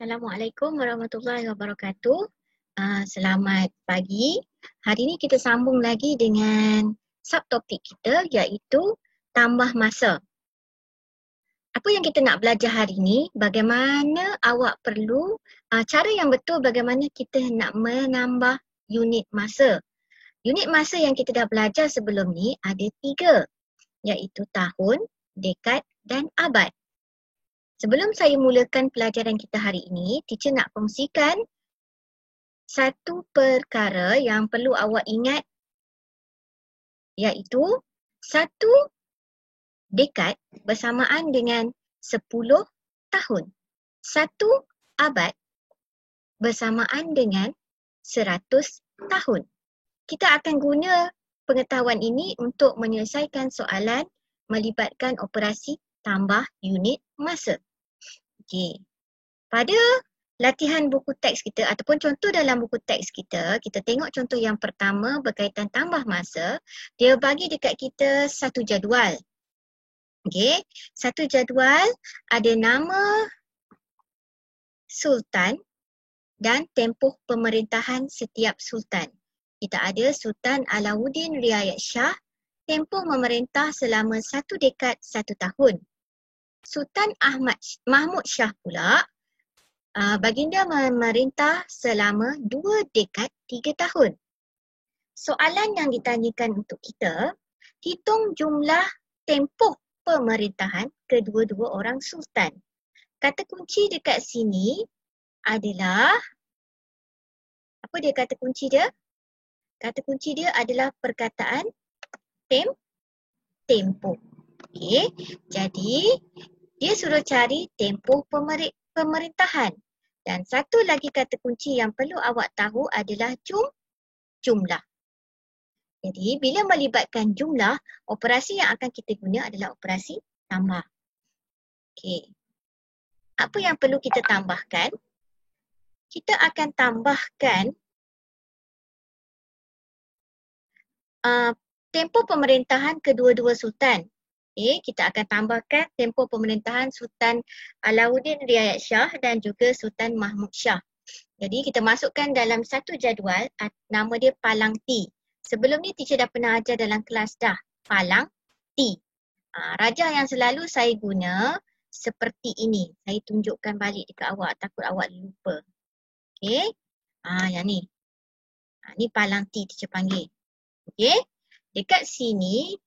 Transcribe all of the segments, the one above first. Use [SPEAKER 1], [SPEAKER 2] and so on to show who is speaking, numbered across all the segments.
[SPEAKER 1] Assalamualaikum warahmatullahi wabarakatuh. Selamat pagi. Hari ini kita sambung lagi dengan subtopik kita iaitu tambah masa. Apa yang kita nak belajar hari ini, bagaimana awak perlu, cara yang betul bagaimana kita nak menambah unit masa. Unit masa yang kita dah belajar sebelum ni ada 3 iaitu tahun, dekad dan abad. Sebelum saya mulakan pelajaran kita hari ini, teacher nak kongsikan satu perkara yang perlu awak ingat iaitu satu dekad bersamaan dengan 10 tahun. Satu abad bersamaan dengan 100 tahun. Kita akan guna pengetahuan ini untuk menyelesaikan soalan melibatkan operasi tambah unit masa. Okey. Pada latihan buku teks kita ataupun contoh dalam buku teks kita tengok contoh yang pertama berkaitan tambah masa. Dia bagi dekat kita satu jadual. Okey, satu jadual ada nama sultan dan tempoh pemerintahan setiap sultan. Kita ada Sultan Alauddin Riayat Shah, tempoh memerintah selama 1 dekad 1 tahun. Sultan Mahmud Shah pula, baginda memerintah selama 2 dekad 3 tahun. Soalan yang ditanyakan untuk kita, hitung jumlah tempoh pemerintahan kedua-dua orang sultan. Kata kunci dekat sini adalah, apa dia kata kunci dia? Kata kunci dia adalah perkataan tempoh. Okey, jadi dia suruh cari tempoh pemerintahan. Dan satu lagi kata kunci yang perlu awak tahu adalah jumlah. Jadi bila melibatkan jumlah, operasi yang akan kita guna adalah operasi tambah. Okey. Apa yang perlu kita tambahkan? Kita akan tambahkan tempoh pemerintahan kedua-dua sultan. Okay, kita akan tambahkan tempoh pemerintahan Sultan Alauddin Riayat Shah dan juga Sultan Mahmud Shah. Jadi kita masukkan dalam satu jadual, nama dia Palang T. Sebelum ni teacher dah pernah ajar dalam kelas dah, Palang T. Rajah yang selalu saya guna seperti ini. Saya tunjukkan balik dekat awak, takut awak lupa. Okay, yang ni. Ni Palang T teacher panggil. Okay, dekat sini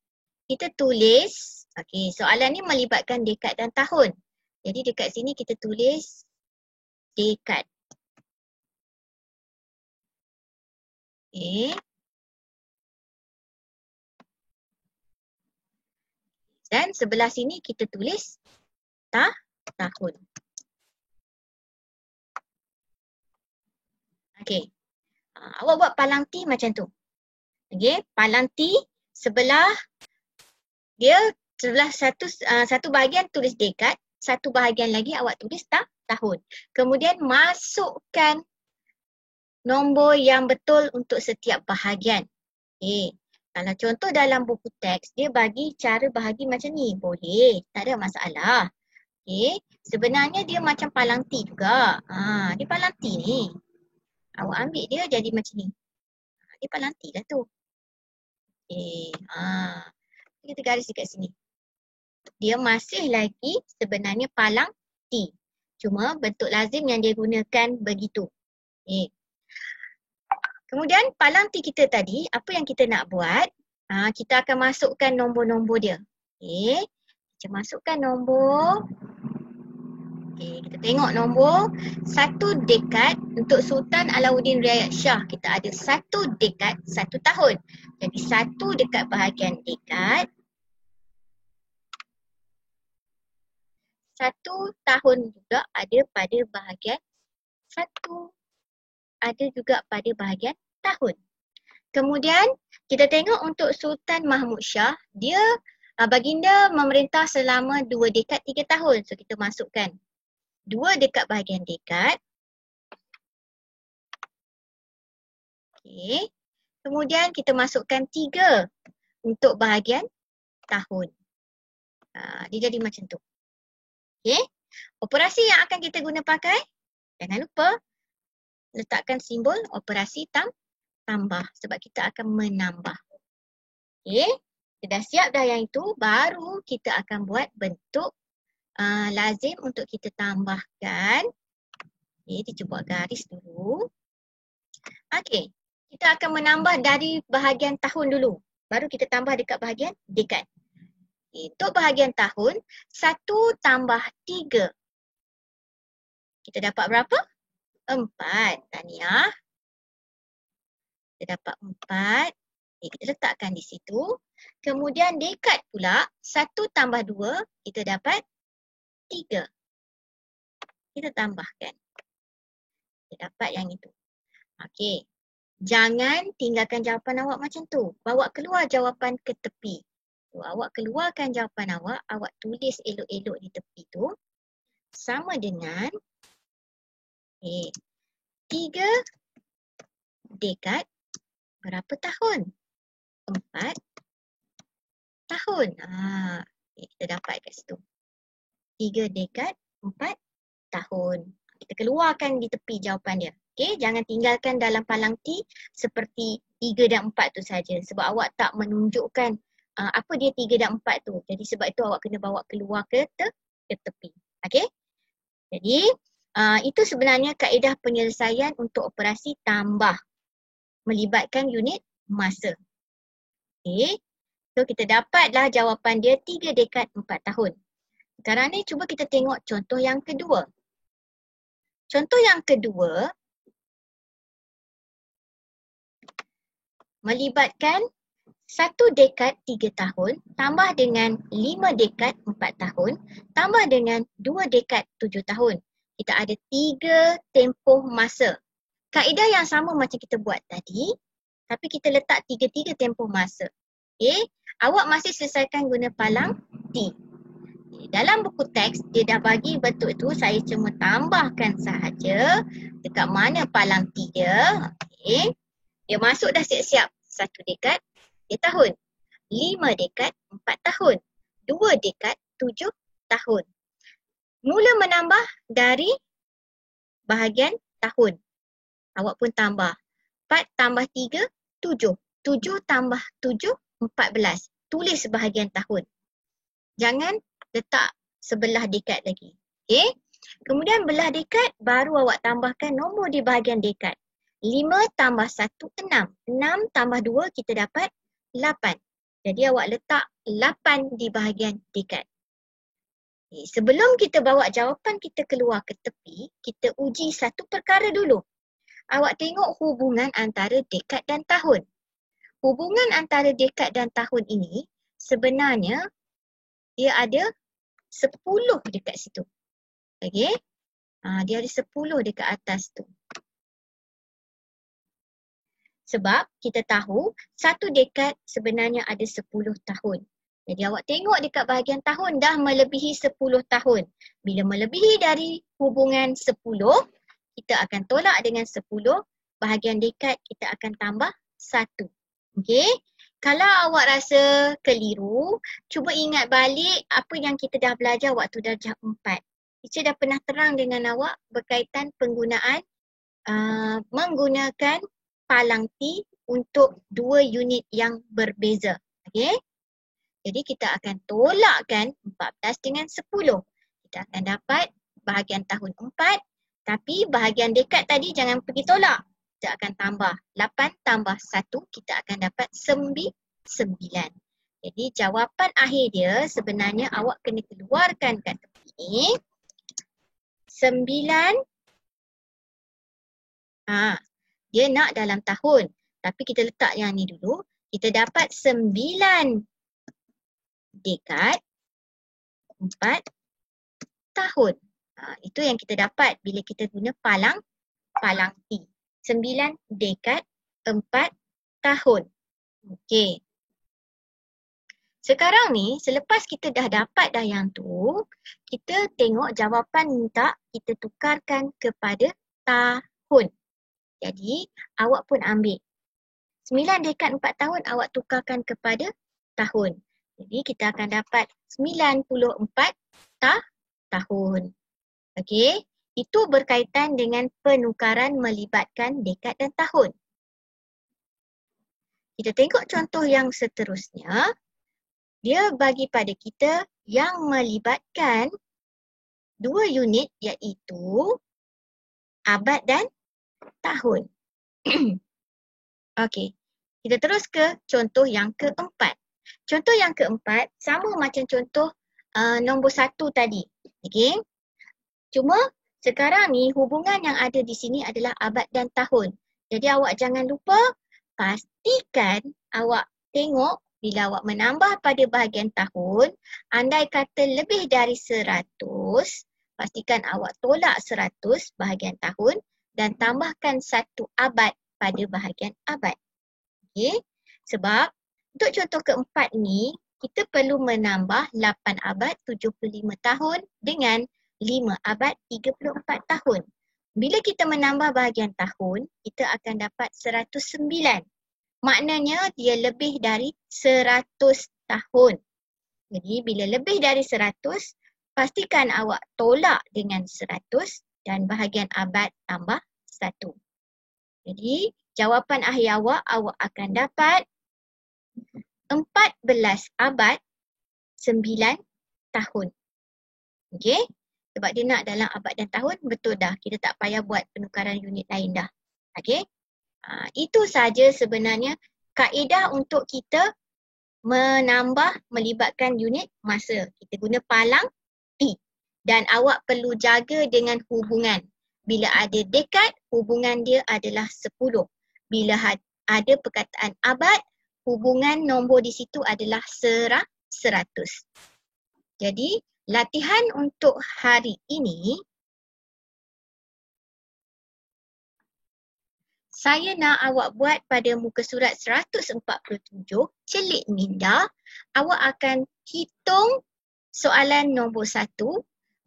[SPEAKER 1] kita tulis, okey, soalan ni melibatkan dekad dan tahun. Jadi dekat sini kita tulis dekad. Okey. Dan sebelah sini kita tulis tahun. Okey. Awak buat palang T macam tu. Okey, palang T sebelah dia sebelah satu bahagian tulis dekad, satu bahagian lagi awak tulis tahun. Kemudian masukkan nombor yang betul untuk setiap bahagian. Okey. Kalau contoh dalam buku teks, dia bagi cara bahagi macam ni. Boleh, tak ada masalah. Okey. Sebenarnya dia macam palang T juga. Dia palang T ni. Awak ambil dia jadi macam ni. Dia palang T lah tu. Okey. Kita garis dekat sini. Dia masih lagi sebenarnya palang T. Cuma bentuk lazim yang dia gunakan begitu. Okay. Kemudian palang T kita tadi, apa yang kita nak buat? Kita akan masukkan nombor-nombor dia. Okay. Kita masukkan nombor. Okay. Kita tengok nombor 1 dekad untuk Sultan Alauddin Riayat Shah. Kita ada 1 dekad 1 tahun. Jadi 1 dekat bahagian dekad. 1 tahun juga ada pada bahagian 1. Ada juga pada bahagian tahun. Kemudian kita tengok untuk Sultan Mahmud Shah, dia baginda memerintah selama 2 dekad 3 tahun. So kita masukkan 2 dekat bahagian dekad. Okey. Kemudian kita masukkan 3 untuk bahagian tahun. Dia jadi macam tu. Okey. Operasi yang akan kita guna pakai Jangan lupa letakkan simbol operasi tambah sebab kita akan menambah. Okey, kita dah siap dah yang itu, baru kita akan buat bentuk lazim untuk kita tambahkan. Okey, kita buat garis dulu. Okey, kita akan menambah dari bahagian tahun dulu. Baru kita tambah dekat bahagian dekad. Untuk bahagian tahun, 1 tambah 3. Kita dapat berapa? 4. Tahniah. Kita dapat 4. Okay, kita letakkan di situ. Kemudian dekad pula, 1 tambah 2, kita dapat 3. Kita tambahkan. Kita dapat yang itu. Okey. Jangan tinggalkan jawapan awak macam tu. Bawa keluar jawapan ke tepi. Awak keluarkan jawapan awak, awak tulis elok-elok di tepi tu. Sama dengan 3 dekad berapa tahun? 4 tahun. Kita dapat kat situ. 3 dekad 4 tahun. Kita keluarkan di tepi jawapan dia. Okey, jangan tinggalkan dalam palang T seperti 3 dan 4 tu saja. Sebab awak tak menunjukkan apa dia 3 dan 4 tu. Jadi sebab itu awak kena bawa keluar ke tepi. Okey? Jadi itu sebenarnya kaedah penyelesaian untuk operasi tambah melibatkan unit masa. Okey. So kita dapatlah jawapan dia 3 dekad 4 tahun. Sekarang ni cuba kita tengok contoh yang kedua. Contoh yang kedua melibatkan 1 dekad 3 tahun tambah dengan 5 dekad 4 tahun tambah dengan 2 dekad 7 tahun. Kita ada 3 tempoh masa. Kaedah yang sama macam kita buat tadi, tapi kita letak 3 tempoh masa. Okey, awak masih selesaikan guna palang T. Dalam buku teks, dia dah bagi bentuk tu, saya cuma tambahkan sahaja dekat mana palang T dia. Okey, dia masuk dah siap-siap. 1 dekad 3 tahun, 5 dekad 4 tahun, 2 dekad 7 tahun. Mula menambah dari bahagian tahun. Awak pun tambah. 4 tambah 3, 7. 7 tambah 7, 14. Tulis bahagian tahun. Jangan letak sebelah dekad lagi. Okey. Kemudian belah dekad baru awak tambahkan nombor di bahagian dekad. 5 tambah 1, 6. 6 tambah 2 kita dapat 8. Jadi awak letak 8 di bahagian dekad. Sebelum kita bawa jawapan kita keluar ke tepi, kita uji satu perkara dulu. Awak tengok hubungan antara dekad dan tahun. Hubungan antara dekad dan tahun ini sebenarnya dia ada 10 dekat situ. Okey? Dia ada 10 dekat atas tu. Sebab kita tahu satu dekad sebenarnya ada 10 tahun. Jadi awak tengok dekat bahagian tahun dah melebihi 10 tahun. Bila melebihi dari hubungan 10, kita akan tolak dengan 10. Bahagian dekad kita akan tambah 1. Okey? Kalau awak rasa keliru, cuba ingat balik apa yang kita dah belajar waktu darjah 4. Teacher dah pernah terang dengan awak berkaitan penggunaan menggunakan palang T untuk 2 unit yang berbeza. Okey? Jadi kita akan tolakkan 14 dengan 10. Kita akan dapat bahagian tahun 4. Tapi bahagian dekad tadi jangan pergi tolak. Kita akan tambah 8 tambah 1. Kita akan dapat 9. Jadi jawapan akhir dia sebenarnya awak kena keluarkan kat tepi ni. 9. Dia nak dalam tahun. Tapi kita letak yang ni dulu. Kita dapat 9 dekad 4 tahun. Itu yang kita dapat bila kita guna palang T. 9 dekad 4 tahun. Okey. Sekarang ni selepas kita dah dapat dah yang tu, kita tengok jawapan minta kita tukarkan kepada tahun. Jadi awak pun ambil 9 dekad 4 tahun awak tukarkan kepada tahun. Jadi kita akan dapat 94 tahun. Okey. Itu berkaitan dengan penukaran melibatkan dekad dan tahun. Kita tengok contoh yang seterusnya. Dia bagi pada kita yang melibatkan 2 unit iaitu abad dan tahun. Okey, kita terus ke contoh yang keempat. Contoh yang keempat sama macam contoh nombor 1 tadi. Okey. Cuma sekarang ni hubungan yang ada di sini adalah abad dan tahun. Jadi awak jangan lupa pastikan awak tengok bila awak menambah pada bahagian tahun, andai kata lebih dari 100, pastikan awak tolak 100 bahagian tahun dan tambahkan 1 abad pada bahagian abad. Okey. Sebab untuk contoh keempat ni, kita perlu menambah 8 abad 75 tahun dengan 5 abad 34 tahun. Bila kita menambah bahagian tahun, kita akan dapat 109. Maknanya dia lebih dari 100 tahun. Jadi bila lebih dari 100, pastikan awak tolak dengan 100 dan bahagian abad tambah 1. Jadi jawapan akhir awak akan dapat 14 abad 9 tahun. Okey? Sebab dia nak dalam abad dan tahun, betul dah. Kita tak payah buat penukaran unit lain dah. Okey? Itu saja sebenarnya kaedah untuk kita menambah melibatkan unit masa. Kita guna palang T. Dan awak perlu jaga dengan hubungan. Bila ada dekad, hubungan dia adalah 10. Bila ada perkataan abad, hubungan nombor di situ adalah 100. Jadi, latihan untuk hari ini, saya nak awak buat pada muka surat 147, celik minda. Awak akan hitung soalan nombor 1,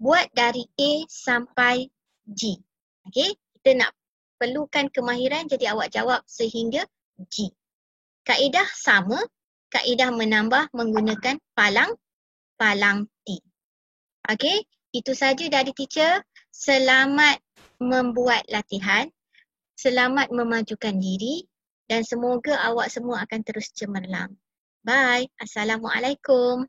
[SPEAKER 1] buat dari A sampai G. Okey, kita nak perlukan kemahiran, jadi awak jawab sehingga G. Kaedah sama, kaedah menambah menggunakan palang T. Okey, itu saja dari teacher. Selamat membuat latihan. Selamat memajukan diri dan semoga awak semua akan terus cemerlang. Bye. Assalamualaikum.